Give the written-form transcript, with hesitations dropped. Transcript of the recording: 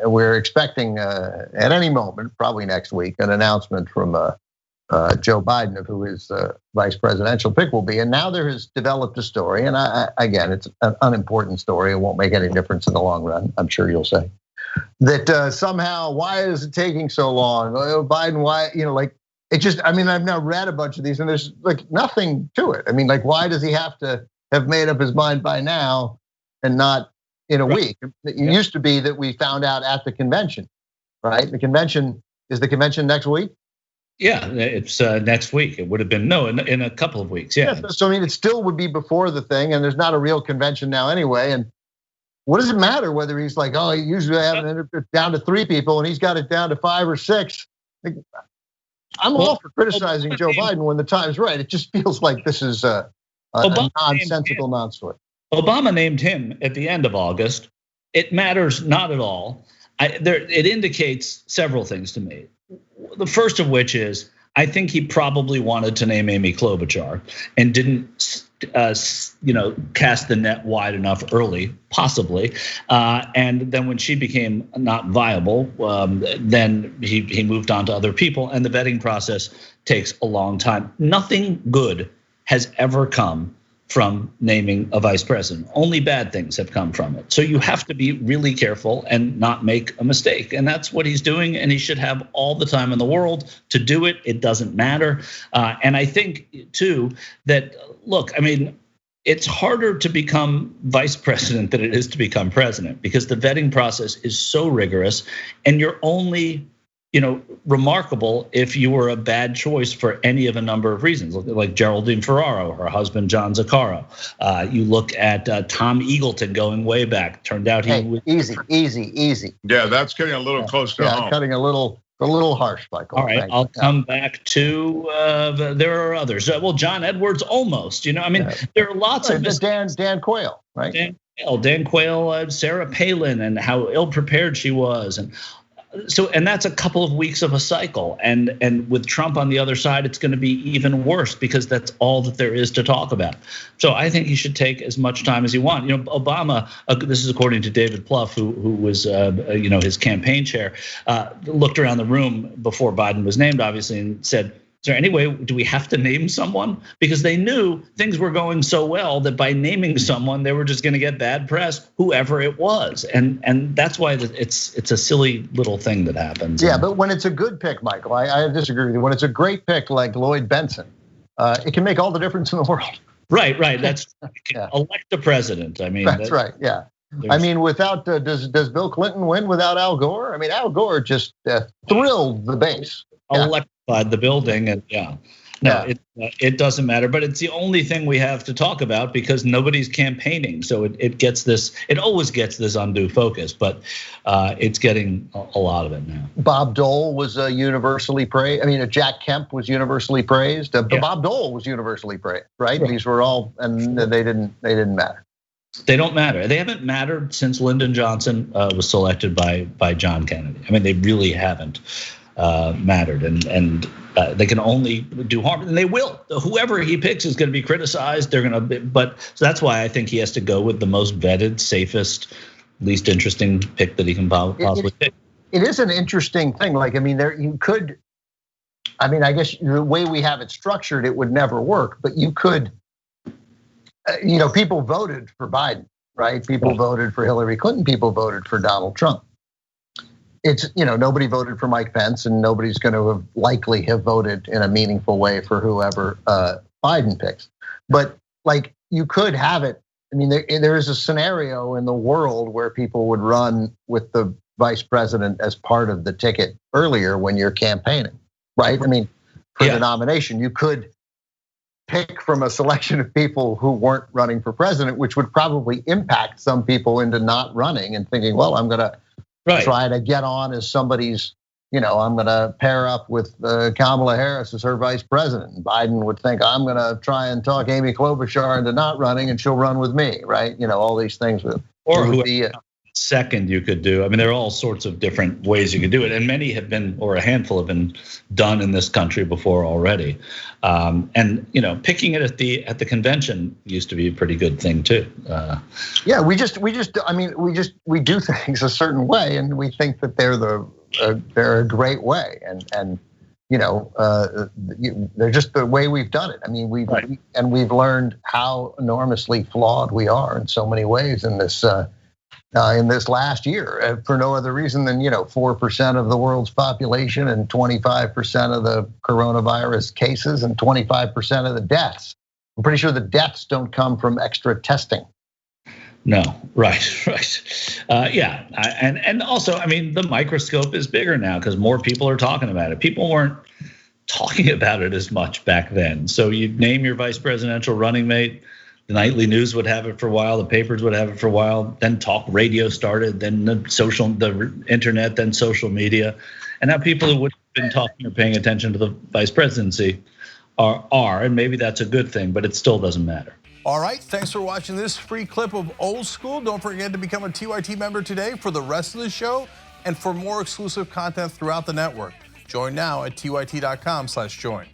we're expecting at any moment, probably next week, an announcement from Joe Biden of who his vice presidential pick will be. And now there has developed a story, and again, it's an unimportant story. It won't make any difference in the long run, I'm sure you'll say. That somehow, why is it taking so long? Biden, why, like, it just, I mean, I've now read a bunch of these and there's like nothing to it. I mean, like, why does he have to have made up his mind by now and not in a week? It used to be that we found out at the convention, right? The convention next week? Yeah, it's next week. It would have been, in a couple of weeks, yeah. So I mean, it still would be before the thing, and there's not a real convention now anyway. And what does it matter whether he's like, oh, he usually have it down to 3 people and he's got it down to 5 or 6? I'm all for criticizing Joe Biden when the time's right. It just feels like this is a nonsensical non-story. Obama named him at the end of August. It matters not at all. It indicates several things to me. The first of which is, I think he probably wanted to name Amy Klobuchar and didn't, cast the net wide enough early, possibly. And then when she became not viable, then he moved on to other people, and the vetting process takes a long time. Nothing good has ever come from naming a vice president. Only bad things have come from it. So you have to be really careful and not make a mistake. And that's what he's doing. And he should have all the time in the world to do it. It doesn't matter. And I think too, that look, I mean, it's harder to become vice president than it is to become president, because the vetting process is so rigorous, and you're only remarkable if you were a bad choice for any of a number of reasons, like Geraldine Ferraro, her husband John Zaccaro. You look at Tom Eagleton going way back. Turned out he was easy. Yeah, that's getting a little close to home. Cutting a little harsh, Michael. All right, I'll come back to there are others. Well, John Edwards almost. I mean, there are lots of Dan Quayle, right? Dan Quayle, Sarah Palin, and how ill-prepared she was, and that's a couple of weeks of a cycle, and with Trump on the other side, it's going to be even worse, because that's all that there is to talk about. So I think he should take as much time as he wants. Obama, this is according to David Plouffe, who was his campaign chair, looked around the room before Biden was named, obviously, and said, is there any way, do we have to name someone? Because they knew things were going so well that by naming someone, they were just going to get bad press, whoever it was. And that's why it's a silly little thing that happens. Yeah, but when it's a good pick, Michael, I disagree with you. When it's a great pick like Lloyd Benson, it can make all the difference in the world. Right. That's elect a president. I mean, that's right. Yeah. I mean, without does Bill Clinton win without Al Gore? I mean, Al Gore just thrilled the base. Electrified the building, and it doesn't matter. But it's the only thing we have to talk about, because nobody's campaigning. So it always gets this undue focus, but it's getting a lot of it now. Bob Dole was universally praised. I mean, Jack Kemp was universally praised. Bob Dole was universally praised, right? These were all, and they didn't matter. They don't matter. They haven't mattered since Lyndon Johnson was selected by John Kennedy. I mean, they really haven't mattered, and they can only do harm, and they will. Whoever he picks is going to be criticized. They're going to, so that's why I think he has to go with the most vetted, safest, least interesting pick that he can possibly pick. It is an interesting thing. Like, I mean, I guess the way we have it structured, it would never work. But you could, people voted for Biden, right? People voted for Hillary Clinton. People voted for Donald Trump. It's, nobody voted for Mike Pence, and nobody's going to likely have voted in a meaningful way for whoever Biden picks. But like, you could have it. I mean, there is a scenario in the world where people would run with the vice president as part of the ticket earlier when you're campaigning, right? I mean, for the nomination, you could pick from a selection of people who weren't running for president, which would probably impact some people into not running and thinking, well, I'm going to try to get on as somebody's, I'm going to pair up with Kamala Harris as her vice president. And Biden would think, I'm going to try and talk Amy Klobuchar into not running, and she'll run with me, right? All these things. second you could do. I mean, there are all sorts of different ways you could do it, and many have been, or a handful have been done in this country before already. And picking it at the convention used to be a pretty good thing too. Yeah, we do things a certain way, and we think that they're a great way, and they're just the way we've done it. I mean, we've learned how enormously flawed we are in so many ways in this last year, for no other reason than 4% of the world's population and 25% of the coronavirus cases and 25% of the deaths. I'm pretty sure the deaths don't come from extra testing. No, right. Yeah, and also, I mean, the microscope is bigger now because more people are talking about it. People weren't talking about it as much back then. So you'd name your vice presidential running mate. The nightly news would have it for a while. The papers would have it for a while. Then talk radio started. Then the internet. Then social media. And now people who would have been talking or paying attention to the vice presidency are, and maybe that's a good thing, but it still doesn't matter. All right, thanks for watching this free clip of Old School. Don't forget to become a TYT member today for the rest of the show and for more exclusive content throughout the network. Join now at tyt.com/join.